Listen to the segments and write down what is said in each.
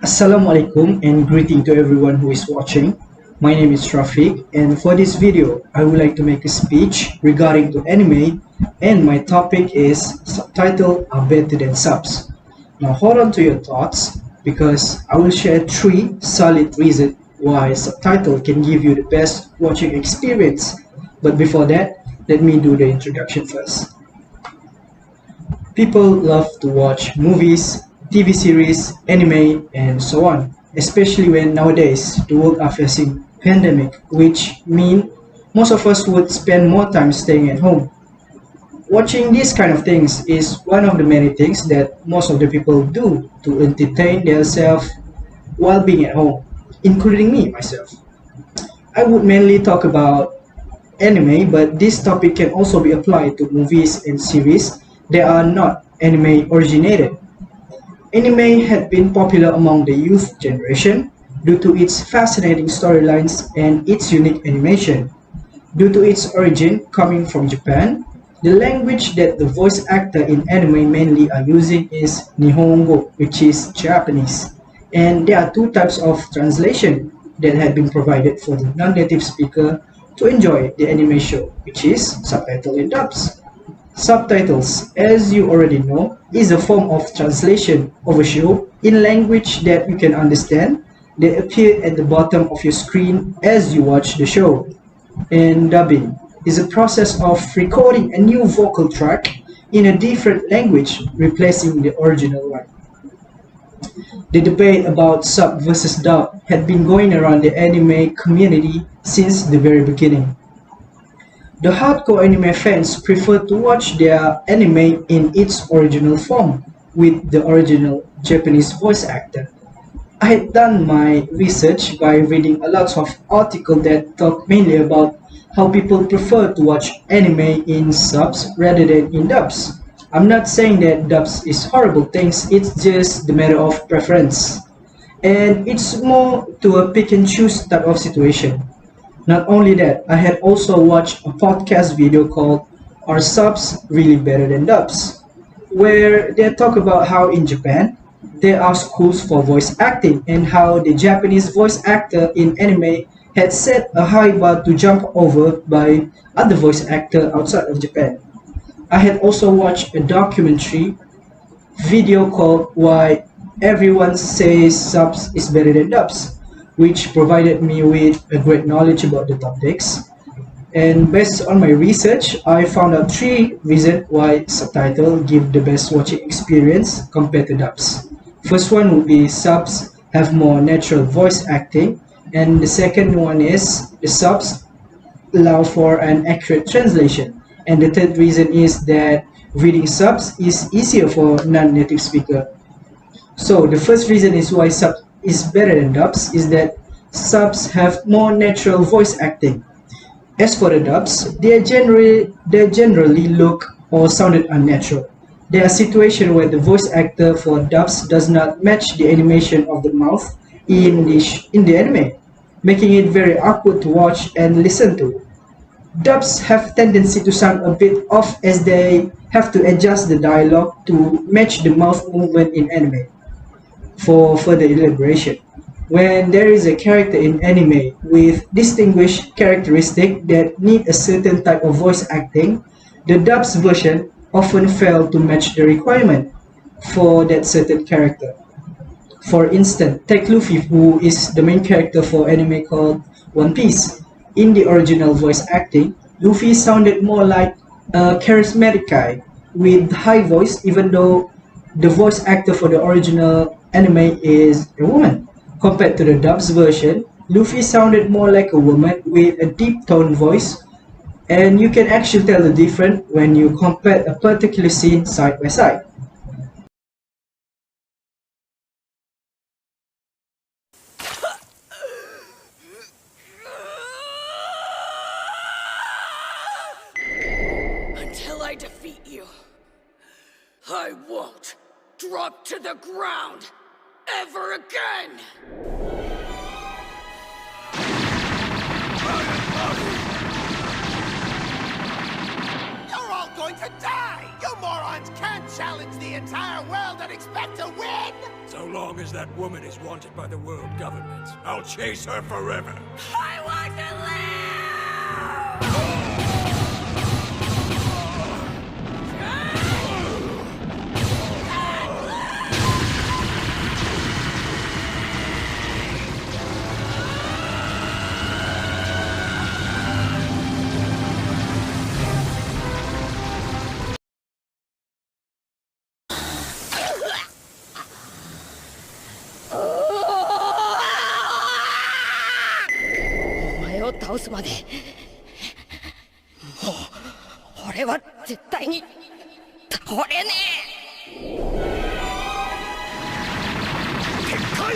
Assalamualaikum and greeting to everyone who is watching. My name is Rafiq and for this video I would like to make a speech regarding to anime and my topic is subtitle are better than subs. Now hold on to your thoughts because I will share 3 solid reasons why subtitle can give you the best watching experience. But before that, let me do the introduction first. People love to watch movies, TV series, anime, and so on, especially when nowadays the world are facing pandemic, which mean most of us would spend more time staying at home. Watching these kind of things is one of the many things that most of the people do to entertain themselves while being at home, including me myself. I would mainly talk about anime, but this topic can also be applied to movies and series that are not anime originated. Anime had been popular among the youth generation due to its fascinating storylines and its unique animation. Due to its origin coming from Japan, the language that the voice actor in anime mainly are using is Nihongo, which is Japanese. And there are 2 types of translation that have been provided for the non-native speaker to enjoy the anime show, which is subtitle and dubs. Subtitles, as you already know, is a form of translation of a show in language that you can understand that appear at the bottom of your screen as you watch the show. And dubbing is a process of recording a new vocal track in a different language, replacing the original one. The debate about sub versus dub had been going around the anime community since the very beginning. The hardcore anime fans prefer to watch their anime in its original form, with the original Japanese voice actor. I had done my research by reading a lot of articles that talk mainly about how people prefer to watch anime in subs rather than in dubs. I'm not saying that dubs is horrible things, it's just the matter of preference. And it's more to a pick and choose type of situation. Not only that, I had also watched a podcast video called Are Subs Really Better Than Dubs? Where they talk about how in Japan, there are schools for voice acting and how the Japanese voice actor in anime had set a high bar to jump over by other voice actor outside of Japan. I had also watched a documentary video called Why Everyone Says Subs is Better Than Dubs, which provided me with a great knowledge about the topics. And based on my research, I found out 3 reasons why subtitle give the best watching experience compared to dubs. First one would be subs have more natural voice acting, and the second one is the subs allow for an accurate translation. And the third reason is that reading subs is easier for non-native speaker. So the first reason is why subs is better than dubs is that subs have more natural voice acting. As for the dubs, they generally look or sounded unnatural. There are situations where the voice actor for dubs does not match the animation of the mouth in the anime, making it very awkward to watch and listen to. Dubs have tendency to sound a bit off as they have to adjust the dialogue to match the mouth movement in anime. For further elaboration, when there is a character in anime with distinguished characteristics that need a certain type of voice acting, the dub's version often fail to match the requirement for that certain character. For instance, take Luffy, who is the main character for anime called One Piece. In the original voice acting, Luffy sounded more like a charismatic guy with high voice, even though the voice actor for the original anime is a woman. Compared to the dub's version, Luffy sounded more like a woman with a deep tone voice, and you can actually tell the difference when you compare a particular scene side by side. Until I defeat you, I won't drop to the ground ever again! You're all going to die! You morons can't challenge the entire world and expect to win! So long as that woman is wanted by the world government, I'll chase her forever. I want to live!お前を倒すまでもう俺は絶対に倒れねえ。撤回。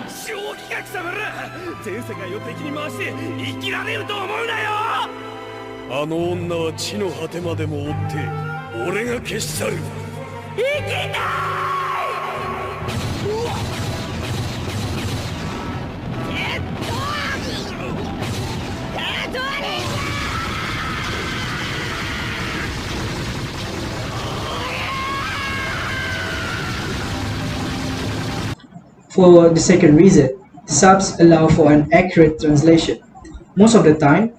正気が貴様ら全世界を敵に回して生きられると思うなよ。あの女は地の果てまでも追って俺が消し去る。生きたい。うわっFor the second reason, subs allow for an accurate translation. Most of the time,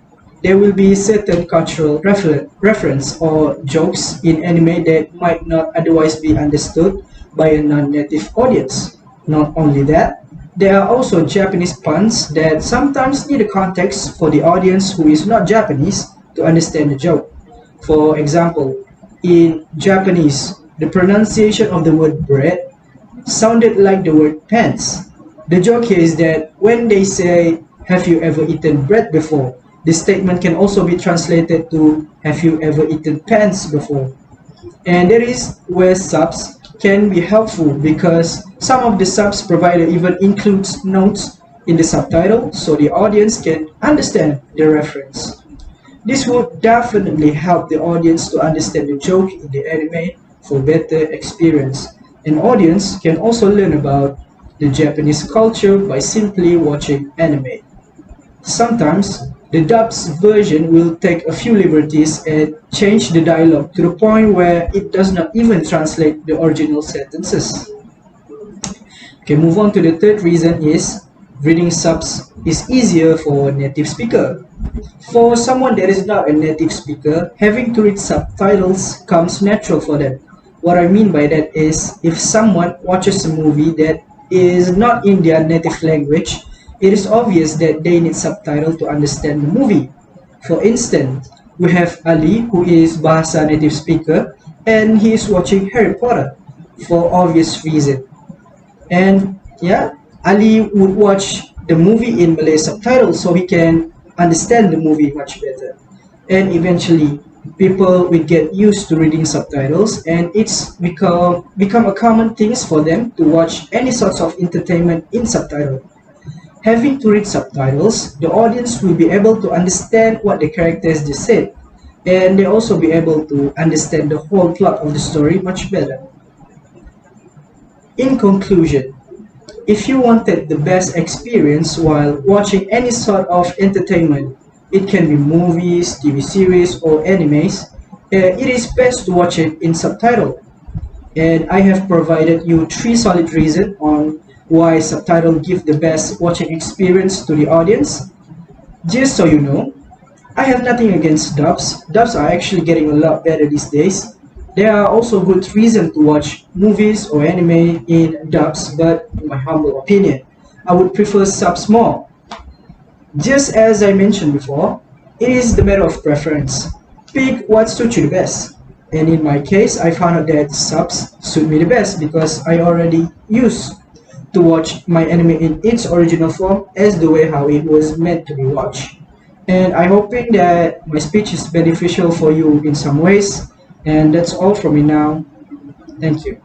there will be certain cultural reference or jokes in anime that might not otherwise be understood by a non-native audience. Not only that, there are also Japanese puns that sometimes need a context for the audience who is not Japanese to understand the joke. For example, in Japanese, the pronunciation of the word bread sounded like the word pants. The joke here is that when they say, "Have you ever eaten bread before?" the statement can also be translated to, "Have you ever eaten pants before?" And that is where subs can be helpful, because some of the subs provider even includes notes in the subtitle so the audience can understand the reference. This would definitely help the audience to understand the joke in the anime for better experience. An audience can also learn about the Japanese culture by simply watching anime. Sometimes, the dubbed version will take a few liberties and change the dialogue to the point where it does not even translate the original sentences. Okay, move on to the third reason is reading subs is easier for a native speaker. For someone that is not a native speaker, having to read subtitles comes natural for them. What I mean by that is, if someone watches a movie that is not in their native language, it is obvious that they need subtitles to understand the movie. For instance, we have Ali, who is Bahasa native speaker, and he is watching Harry Potter for obvious reason. And yeah, Ali would watch the movie in Malay subtitles so he can understand the movie much better. And eventually, people will get used to reading subtitles, and it's become a common thing for them to watch any sorts of entertainment in subtitle. Having to read subtitles, the audience will be able to understand what the characters just said, and they also be able to understand the whole plot of the story much better. In conclusion, if you wanted the best experience while watching any sort of entertainment, it can be movies, TV series, or animes, it is best to watch it in subtitle. And I have provided you 3 solid reasons on why subtitles give the best watching experience to the audience. Just so you know, I have nothing against dubs. Dubs are actually getting a lot better these days. There are also good reasons to watch movies or anime in dubs, but in my humble opinion, I would prefer subs more. Just as I mentioned before, it is the matter of preference. Pick what suits you the best. And in my case, I found out that subs suit me the best because I already used to watch my anime in its original form as the way how it was meant to be watched. And I'm hoping that my speech is beneficial for you in some ways. And that's all from me now. Thank you.